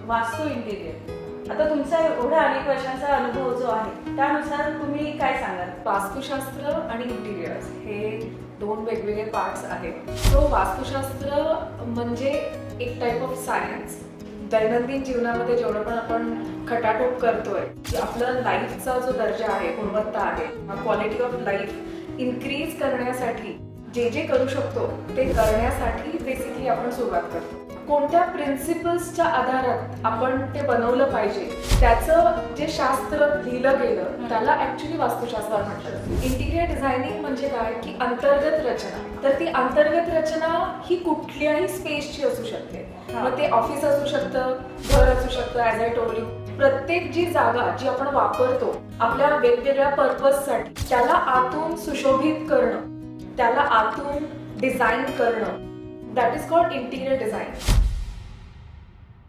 वास्तू इंटिरियर, आता तुमचा एवढ्या अनेक वर्षांचा अनुभव जो आहे त्यानुसार तुम्ही काय सांगाल? वास्तुशास्त्र आणि इंटिरियर्स हे दोन वेगवेगळे पार्ट्स आहेत. सो वास्तुशास्त्र म्हणजे एक टाईप ऑफ सायन्स. दैनंदिन जीवनामध्ये जेवढं पण आपण खटाटोप करतोय, आपलं लाईफचा जो दर्जा आहे, गुणवत्ता आहे, क्वालिटी ऑफ लाईफ इन्क्रीज करण्यासाठी जे जे करू शकतो ते करण्यासाठी बेसिकली आपण सुरुवात करतो. कोणत्या प्रिन्सिपल्सच्या आधारात आपण ते बनवलं पाहिजे त्याचं जे शास्त्र लिहिलं गेलं त्याला ऍक्च्युली वास्तुशास्त्र म्हणतात. इंटिरियर डिझायनिंग म्हणजे काय की अंतर्गत रचना. तर ती अंतर्गत रचना ही कुठल्याही स्पेसची असू शकते. मग ते ऑफिस असू शकतं, घर असू शकतं, ॲज आय टोल्ड यू. प्रत्येक जी जागा जी आपण वापरतो आपल्या वेगवेगळ्या पर्पजसाठी त्याला आतून सुशोभित करणं, त्याला आतून डिझाईन करणं, that is called interior design.